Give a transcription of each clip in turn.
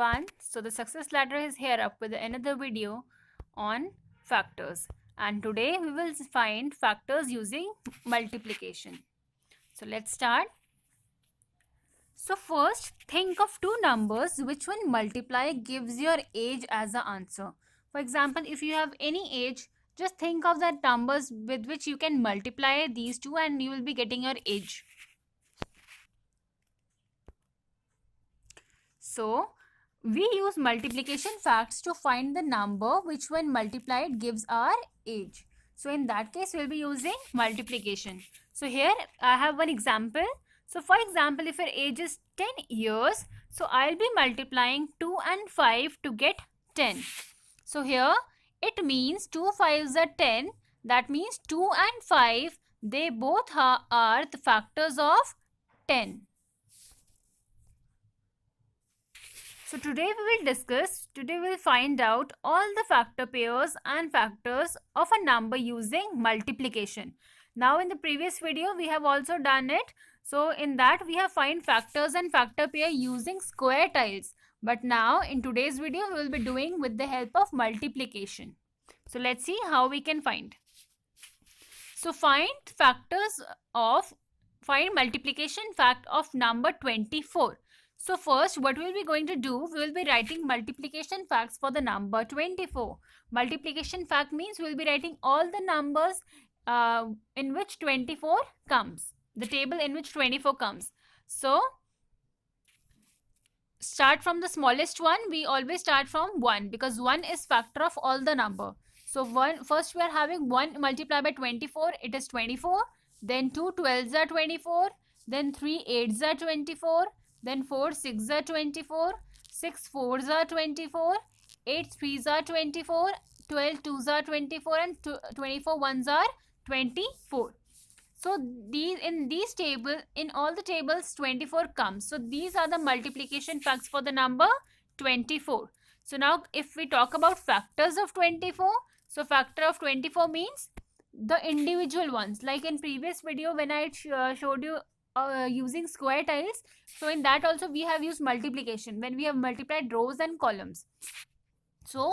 everyone. So the success ladder is here up with another video on factors, and today we will find factors using multiplication. So let's start. So first, think of two numbers which when multiply gives your age as the answer. For example, if you have any age, just think of that numbers with which you can multiply these two and you will be getting your age. So we use multiplication facts to find the number which when multiplied gives our age. So in that case, we'll be using multiplication. So here I have one example. So for example, if your age is 10 years, so I'll be multiplying 2 and 5 to get 10. So here it means 2 5s are 10. That means 2 and 5, they both are the factors of 10. So today we will find out all the factor pairs and factors of a number using multiplication. Now in the previous video we have also done it. So in that we have find factors and factor pair using square tiles. But now in today's video we will be doing with the help of multiplication. So let's see how we can find. So find multiplication fact of number 24. So first what we'll be going to do, we will be writing multiplication facts for the number 24. Multiplication fact means we'll be writing all the numbers in which 24 comes. The table in which 24 comes. So start from the smallest one. We always start from 1 because 1 is factor of all the number. So first we are having 1 multiplied by 24. It is 24. Then 2 12s are 24. Then 3 8s are 24. Then 4 6s are 24, 6 4s are 24, 8 3s are 24, 12 2s are 24 and 24 1s are 24. So in all the tables 24 comes. So these are the multiplication facts for the number 24. So now if we talk about factors of 24, so factor of 24 means the individual ones. Like in previous video when I showed you using square tiles, so in that also we have used multiplication when we have multiplied rows and columns. So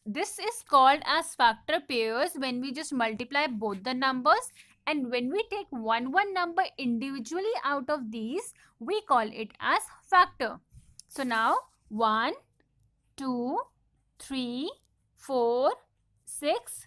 this is called as factor pairs when we just multiply both the numbers, and when we take one number individually out of these, we call it as factor. So now 1 2 3 4 6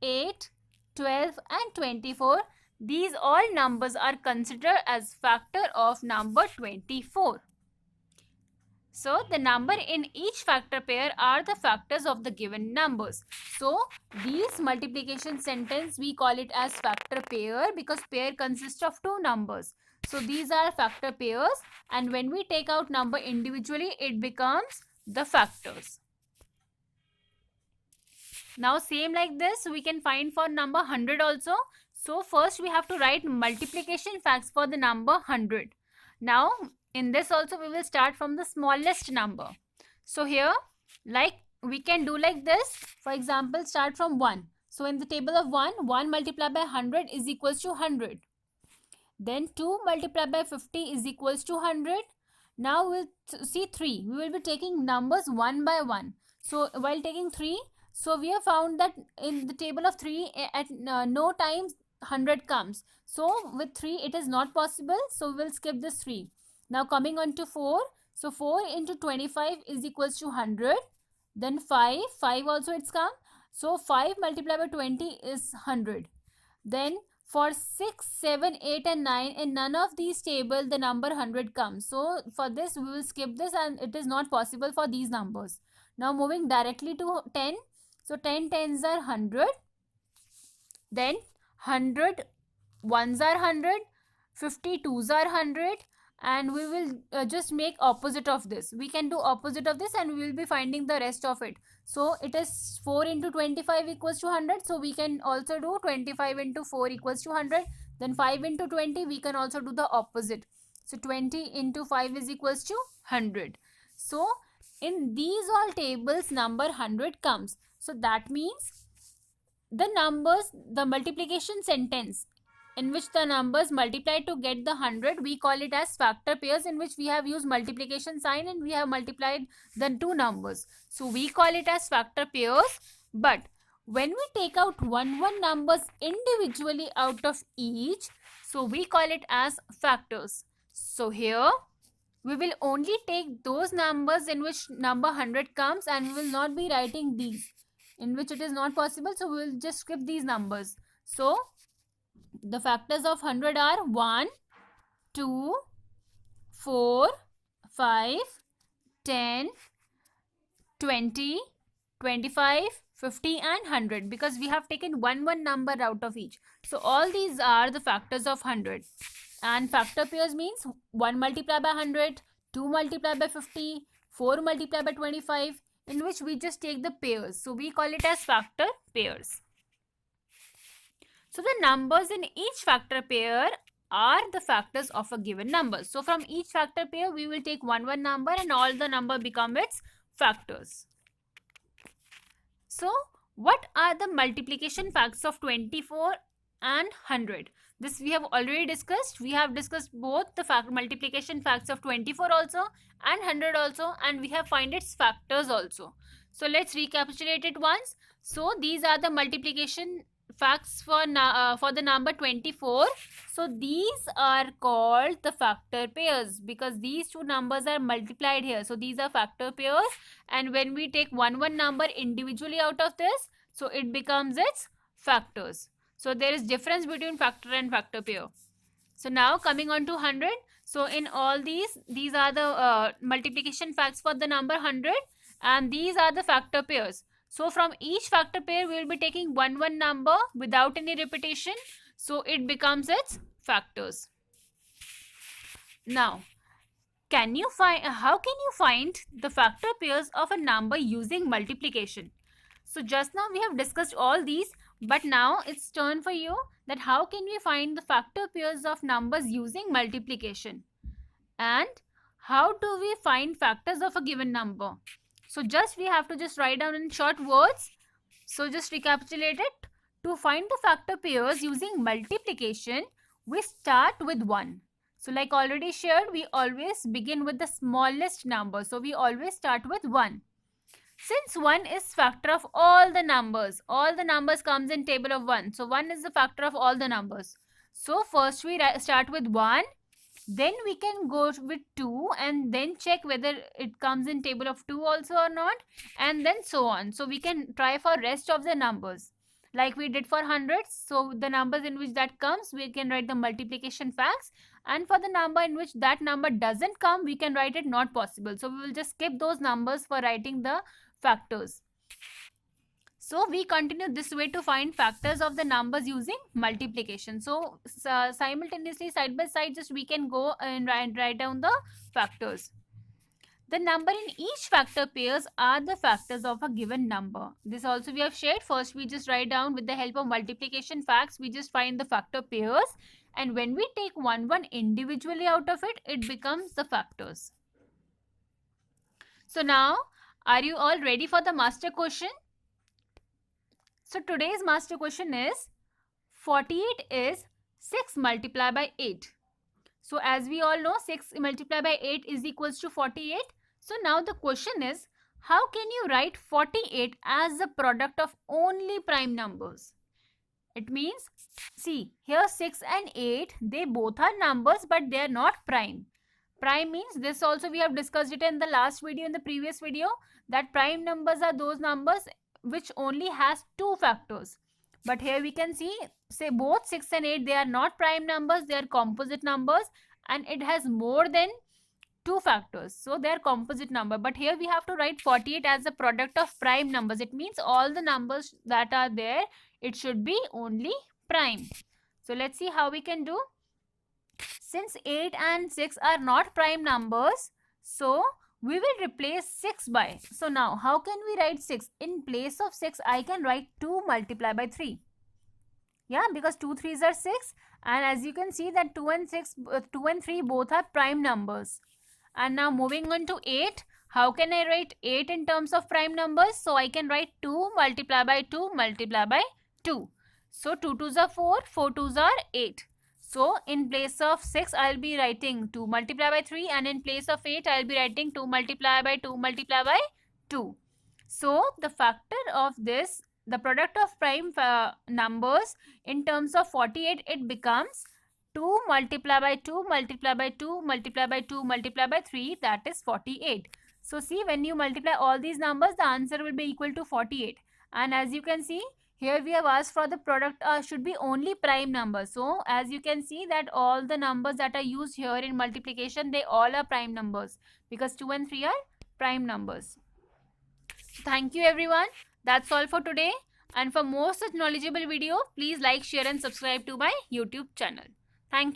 8 12 and 24, these all numbers are considered as factor of number 24. So the number in each factor pair are the factors of the given numbers. So these multiplication sentence we call it as factor pair because pair consists of two numbers. So these are factor pairs, and when we take out number individually, it becomes the factors. Now same like this we can find for number 100 also. So first we have to write multiplication facts for the number 100. Now in this also we will start from the smallest number. So here like we can do like this. For example, start from 1. So in the table of 1 multiplied by 100 is equals to 100. Then 2 multiplied by 50 is equals to 100. Now we'll see 3. We will be taking numbers one by one. So while taking 3, so we have found that in the table of 3 at no times 100 comes. So with 3 it is not possible. So we will skip this 3. Now coming on to 4. So 4 into 25 is equals to 100. Then 5 also it's come. So 5 multiplied by 20 is 100. Then for 6, 7, 8 and 9, in none of these tables the number 100 comes. So for this we will skip this and it is not possible for these numbers. Now moving directly to 10. So 10 tens are 100. Then 100 ones are 100. 50 twos are 100. And we will just make opposite of this. We can do opposite of this and we will be finding the rest of it. So it is 4 into 25 equals to 100. So we can also do 25 into 4 equals to 100. Then 5 into 20 we can also do the opposite. So 20 into 5 is equals to 100. So in these all tables number 100 comes. So that means the numbers, the multiplication sentence in which the numbers multiply to get the 100, we call it as factor pairs, in which we have used multiplication sign and we have multiplied the two numbers. So we call it as factor pairs. But when we take out one numbers individually out of each, so we call it as factors. So here we will only take those numbers in which number 100 comes, and we will not be writing these in which it is not possible. So we will just skip these numbers. So the factors of 100 are 1, 2, 4, 5, 10, 20, 25, 50 and 100, because we have taken one number out of each. So all these are the factors of 100. And factor pairs means 1 multiplied by 100, 2 multiplied by 50, 4 multiplied by 25, in which we just take the pairs. So we call it as factor pairs. So the numbers in each factor pair are the factors of a given number. So from each factor pair, we will take one number and all the number become its factors. So what are the multiplication facts of 24 and 100? This we have already discussed. We have discussed both the multiplication facts of 24 also and 100 also, and we have find its factors also. So let's recapitulate it once. So these are the multiplication facts for the number 24. So these are called the factor pairs because these two numbers are multiplied here. So these are factor pairs, and when we take one number individually out of this, so it becomes its factors. So there is difference between factor and factor pair. So now coming on to 100. So in all these are the multiplication facts for the number 100, and these are the factor pairs. So from each factor pair, we will be taking one number without any repetition. So it becomes its factors. Now, how can you find the factor pairs of a number using multiplication? So just now we have discussed all these, but now it's turn for you that how can we find the factor pairs of numbers using multiplication? And how do we find factors of a given number? So we have to just write down in short words. So just recapitulate it. To find the factor pairs using multiplication, we start with 1. So like already shared, we always begin with the smallest number. So we always start with 1. Since 1 is factor of all the numbers comes in table of 1. So 1 is the factor of all the numbers. So first we start with 1. Then we can go with 2 and then check whether it comes in table of 2 also or not, and then so on. So we can try for rest of the numbers like we did for hundreds. So the numbers in which that comes, we can write the multiplication facts, and for the number in which that number doesn't come, we can write it not possible. So we will just skip those numbers for writing the factors. So we continue this way to find factors of the numbers using multiplication. So simultaneously, side by side, just we can go and write down the factors. The number in each factor pairs are the factors of a given number. This also we have shared. First, we just write down with the help of multiplication facts. We just find the factor pairs, and when we take one individually out of it, it becomes the factors. So now, are you all ready for the master question? So today's master question is 48 is 6 multiplied by 8. So as we all know, 6 multiplied by 8 is equals to 48. So now the question is, how can you write 48 as the product of only prime numbers? It means, see, here 6 and 8, they both are numbers, but they are not prime. Prime means, this also we have discussed it in the last video, in the previous video, that prime numbers are those numbers which only has 2 factors. But here we can see, say both 6 and 8, they are not prime numbers, they are composite numbers, and it has more than 2 factors. So they are composite number. But here we have to write 48 as a product of prime numbers. It means all the numbers that are there, it should be only prime. So let's see how we can do. Since 8 and 6 are not prime numbers, so we will replace 6 by. So now how can we write 6? In place of 6, I can write 2 multiplied by 3. Yeah, because 2 3s are 6, and as you can see that 2 and 3 both are prime numbers. And now moving on to 8, how can I write 8 in terms of prime numbers? So I can write 2 multiplied by 2 multiplied by 2. So 2 2s are 4, 4 2s are 8. So in place of 6, I'll be writing 2 multiplied by 3, and in place of 8, I'll be writing 2 multiplied by 2 multiplied by 2. So the factor of this, the product of prime numbers in terms of 48, it becomes 2 multiplied by 2 multiplied by 2 multiplied by 2 multiplied by 3, that is 48. So see, when you multiply all these numbers, the answer will be equal to 48. And as you can see, here we have asked for the product should be only prime numbers. So as you can see that all the numbers that are used here in multiplication, they all are prime numbers, because 2 and 3 are prime numbers. Thank you everyone. That's all for today. And for more such knowledgeable video, please like, share and subscribe to my YouTube channel. Thank you.